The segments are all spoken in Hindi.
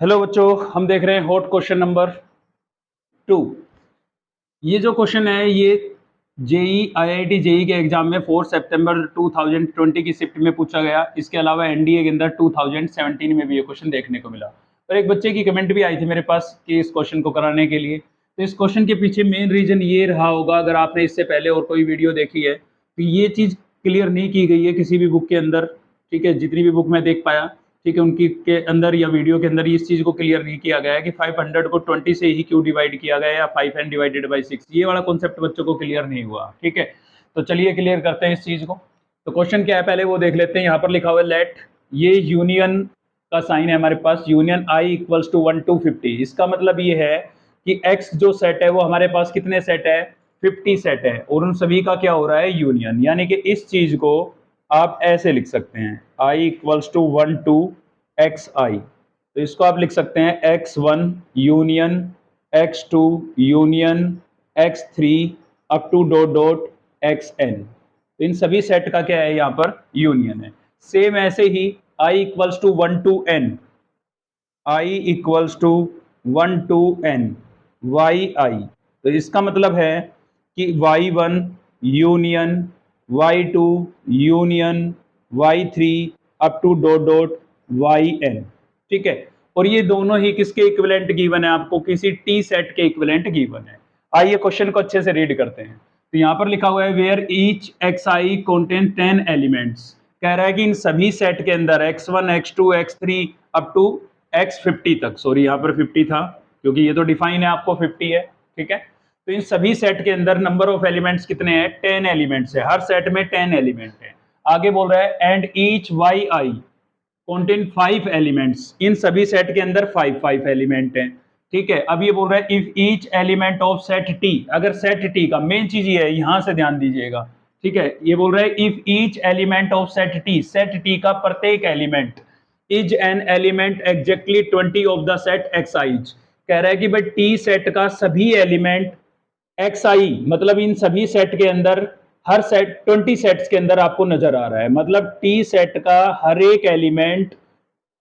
हेलो बच्चों, हम देख रहे हैं हॉट क्वेश्चन नंबर 2। ये जो क्वेश्चन है ये जेई आईआईटी जेई के एग्जाम में 4 सितंबर 2020 की शिफ्ट में पूछा गया। इसके अलावा एनडीए के अंदर 2017 में भी ये क्वेश्चन देखने को मिला और एक बच्चे की कमेंट भी आई थी मेरे पास कि इस क्वेश्चन को कराने के लिए। तो इस क्वेश्चन के पीछे मेन रीजन ये रहा होगा, अगर आपने इससे पहले और कोई वीडियो देखी है तो ये चीज़ क्लियर नहीं की गई है किसी भी बुक के अंदर। ठीक है, जितनी भी बुक मैं देख पाया, ठीक है, उनकी के अंदर या वीडियो के अंदर इस चीज़ को क्लियर नहीं किया गया है कि 500 को 20 से ही क्यों डिवाइड किया गया या 5n डिवाइडेड बाई 6, ये वाला कॉन्सेप्ट बच्चों को क्लियर नहीं हुआ। ठीक है, तो चलिए क्लियर करते हैं इस चीज़ को। तो क्वेश्चन क्या है पहले वो देख लेते हैं। यहाँ पर लिखा हुआ है लेट, ये यूनियन का साइन है हमारे पास, union i equals to 1 to 50। इसका मतलब ये है कि x जो सेट है वो हमारे पास कितने सेट है, 50 सेट है, और उन सभी का क्या हो रहा है, यूनियन। यानी कि इस चीज़ को आप ऐसे लिख सकते हैं i equals to 1 to xi। तो इसको आप लिख सकते हैं x1 union x2 union x3 up to dot dot xn। तो इन सभी सेट का क्या है, यहाँ पर यूनियन है। सेम ऐसे ही i equals to 1 to n, i equals to 1 to n yi। तो इसका मतलब है कि y1 union y2 union y3 up to dot dot yn। ठीक है, और ये दोनों ही किसके इक्विवेलेंट गिवन है, आपको किसी टी सेट के इक्विवेलेंट गिवन है। आइए क्वेश्चन को अच्छे से रीड करते हैं। तो यहाँ पर लिखा हुआ है where each xi contain 10 elements. कह रहा है कि इन सभी सेट के अंदर x1 x2 x3 up to x50 तक, सॉरी यहाँ पर 50 था क्योंकि ये तो डिफाइन है, आपको 50 है। ठीक है, तो इन सभी सेट के अंदर नंबर ऑफ एलिमेंट्स कितने हैं, 10 एलिमेंट्स है, हर सेट में 10 एलिमेंट है। आगे बोल रहा है and each yi contain 5 elements, इन सभी सेट के अंदर 5 एलिमेंट हैं। ठीक है, अब ये बोल रहा है if each element of set T, अगर सेट टी का मेन चीज ये है, यहां से ध्यान दीजिएगा। ठीक है, ये बोल रहा है if each element of set T का प्रत्येक element is an element exactly 20 of the set X I. कह रहा है कि भाई टी सेट का सभी एलिमेंट एक्स आई, मतलब इन सभी सेट के अंदर हर सेट 20 सेट्स के अंदर आपको नजर आ रहा है, मतलब टी सेट का हर एक एलिमेंट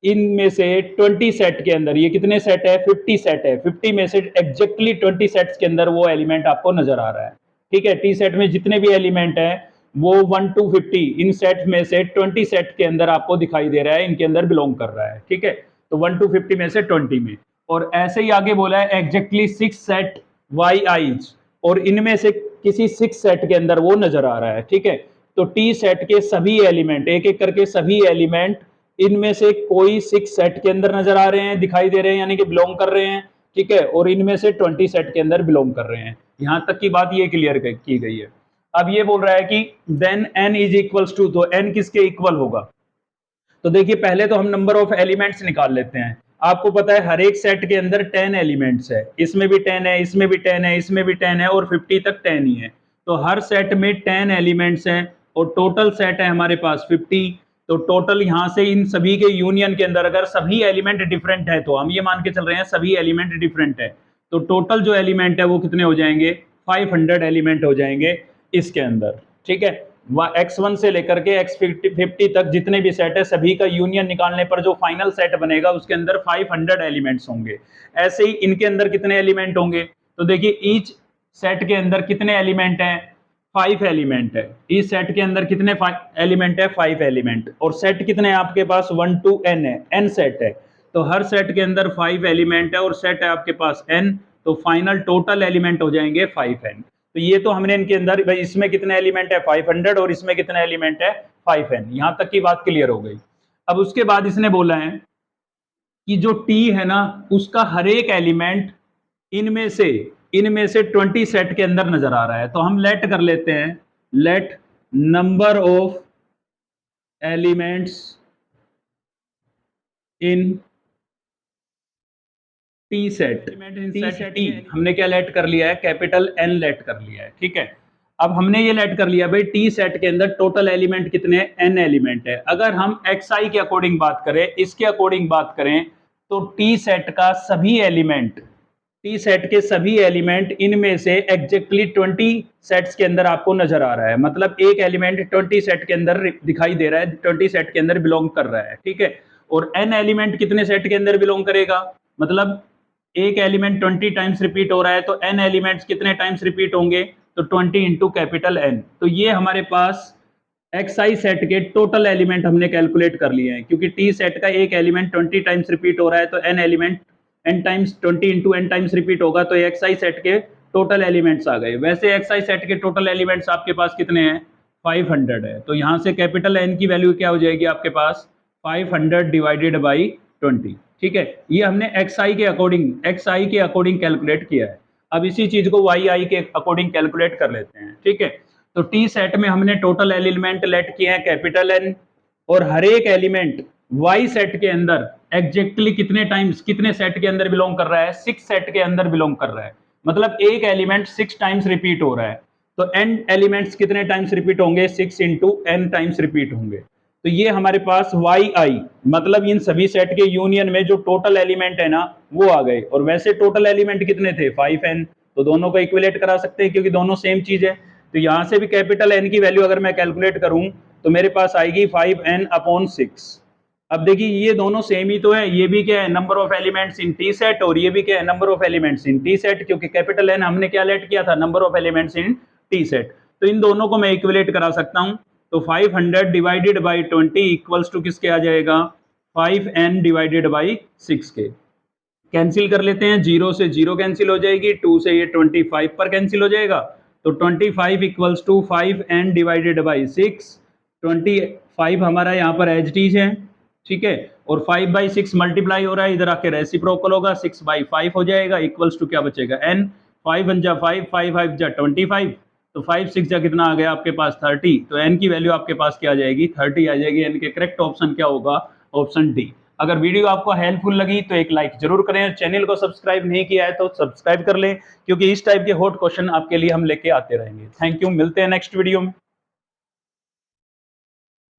इनमें से 20 सेट के अंदर, ये कितने सेट है, 50 सेट है, 50 में से एग्जैक्टली 20 सेट्स के अंदर वो एलिमेंट आपको नजर आ रहा है। ठीक है, टी सेट में जितने भी एलिमेंट हैं वो 1 to 50 इन सेट में से 20 सेट के अंदर आपको दिखाई दे रहा है, इनके अंदर बिलोंग कर रहा है। ठीक है, तो 1 to 50 में से 20 में, और ऐसे ही आगे बोला है एग्जैक्टली 6 सेट वाई आईज, और इनमें से किसी 6 सेट के अंदर वो नजर आ रहा है। ठीक है, तो टी सेट के सभी एलिमेंट, एक एक करके सभी एलिमेंट इनमें से कोई 6 सेट के अंदर नजर आ रहे हैं, दिखाई दे रहे हैं, यानी कि बिलोंग कर रहे हैं। ठीक है, और इनमें से 20 सेट के अंदर बिलोंग कर रहे हैं। यहां तक की बात ये क्लियर की गई है। अब ये बोल रहा है कि then n is equals to, तो n किसके इक्वल होगा। तो देखिए पहले तो हम नंबर ऑफ एलिमेंट्स निकाल लेते हैं। आपको पता है हर एक सेट के अंदर 10 एलिमेंट्स है, इसमें भी 10 है, इसमें भी 10 है, इसमें भी 10 है, और 50 तक 10 ही है। तो हर सेट में 10 एलिमेंट्स हैं और टोटल सेट है हमारे पास 50। तो टोटल यहाँ से इन सभी के यूनियन के अंदर अगर सभी एलिमेंट डिफरेंट है, तो हम ये मान के चल रहे हैं सभी एलिमेंट डिफरेंट है, तो टोटल जो एलिमेंट है वो कितने हो जाएंगे, 500 एलिमेंट हो जाएंगे इसके अंदर। ठीक है, x1 से लेकर के x50 तक जितने भी सेट है सभी का यूनियन निकालने पर जो फाइनल सेट बनेगा उसके अंदर 500 एलिमेंट्स होंगे। ऐसे ही इनके अंदर कितने एलिमेंट होंगे, तो देखिए ईच सेट के अंदर कितने एलिमेंट हैं, 5 एलिमेंट है। इस सेट के अंदर कितने एलिमेंट है, 5 एलिमेंट, और सेट कितने हैं आपके पास, 1 to n है, n सेट है। तो हर सेट के अंदर 5 एलिमेंट है और सेट है आपके पास n, तो फाइनल टोटल एलिमेंट हो जाएंगे 5n। तो ये तो हमने इनके अंदर, भाई इसमें कितने एलिमेंट है 500 और इसमें कितने एलिमेंट है 5n, यहां तक की बात क्लियर हो गई। अब उसके बाद इसने बोला है कि जो t है ना उसका हर एक एलिमेंट इनमें से 20 सेट के अंदर नजर आ रहा है। तो हम लेट कर लेते हैं, let number of elements in T set, T हमने क्या लेट कर लिया है, कैपिटल N लेट कर लिया है। ठीक है, अब हमने ये लेट कर लिया भाई टी सेट के अंदर टोटल एलिमेंट कितने, n एलिमेंट है। अगर हम xi के अकॉर्डिंग बात करें, इसके अकॉर्डिंग बात करें, तो टी सेट का सभी एलिमेंट, टी सेट के सभी एलिमेंट इनमें से एग्जैक्टली 20 सेट्स के अंदर आपको नजर आ रहा है, मतलब एक एलिमेंट 20 सेट के अंदर दिखाई दे रहा है, 20 सेट के अंदर बिलोंग कर रहा है। ठीक है, और n एलिमेंट कितने सेट के अंदर बिलोंग करेगा, मतलब एक एलिमेंट 20 टाइम्स रिपीट हो रहा है तो n एलिमेंट्स कितने टाइम्स रिपीट होंगे, तो 20 इंटू कैपिटल N। तो ये हमारे पास xi सेट के टोटल एलिमेंट हमने कैलकुलेट कर लिए हैं, क्योंकि t सेट का एक एलिमेंट 20 टाइम्स रिपीट हो रहा है तो n element n times 20 into n times repeat होगा, तो xi सेट के टोटल एलिमेंट्स आ गए। वैसे xi सेट के टोटल एलिमेंट्स आपके पास कितने हैं, 500 है, तो यहाँ से कैपिटल N की वैल्यू क्या हो जाएगी आपके पास, 500 डिवाइडेड बाई 20। ठीक है, ये हमने xi के अकॉर्डिंग कैलकुलेट किया है। अब इसी चीज को yi के अकॉर्डिंग कैलकुलेट कर लेते हैं। ठीक है, तो t सेट में हमने टोटल एलिमेंट लेट किए हैं कैपिटल N, और हर एक एलिमेंट y सेट के अंदर एग्जैक्टली कितने टाइम्स कितने सेट के अंदर बिलोंग कर रहा है, 6 सेट के अंदर बिलोंग कर रहा है, मतलब एक एलिमेंट 6 टाइम्स रिपीट हो रहा है, तो n एलिमेंट्स कितने टाइम्स रिपीट होंगे, 6 इंटू n टाइम्स रिपीट होंगे। तो ये हमारे पास yi, मतलब इन सभी सेट के यूनियन में जो टोटल एलिमेंट है ना वो आ गए। और वैसे टोटल एलिमेंट कितने थे, 5n, तो दोनों को इक्विलेट करा सकते हैं क्योंकि दोनों सेम चीज है। तो यहां से भी कैपिटल N की वैल्यू अगर मैं कैलकुलेट करूं तो मेरे पास आएगी 5n/6। अब देखिए ये दोनों सेम ही तो है, ये भी क्या है, number of elements in T set, और ये भी क्या है, number of elements in T set, क्योंकि कैपिटल N हमने क्या लेट किया था, number of elements in T set. तो इन दोनों को मैं इक्विलेट करा सकता हूं, तो 500 डिवाइडेड बाई 20 इक्वल्स टू किसके आ जाएगा, 5n डिवाइडेड बाई 6 के। कैंसिल कर लेते हैं, 0 से 0 कैंसिल हो जाएगी, 2 से ये 25 पर कैंसिल हो जाएगा, तो 25 equals to 5n divided by 6। 25 हमारा यहाँ पर एज टीज है, ठीक है, और 5/6 मल्टीप्लाई हो रहा है, इधर आके रेसिप्रोकल होगा, 6/5 हो जाएगा, इक्वल्स टू क्या बचेगा n, 5 1 जा 5, 5 5 जा 25, तो 5 6 जा कितना आ गया आपके पास 30, तो n की वैल्यू आपके पास क्या आ जाएगी, 30 आ जाएगी। n के करेक्ट ऑप्शन क्या होगा, ऑप्शन डी। अगर वीडियो आपको हेल्पफुल लगी तो एक लाइक जरूर करें, चैनल को सब्सक्राइब नहीं किया है तो सब्सक्राइब कर लें, क्योंकि इस टाइप के हॉट क्वेश्चन आपके लिए हम लेके आते रहेंगे। थैंक यू, मिलते हैं नेक्स्ट वीडियो में।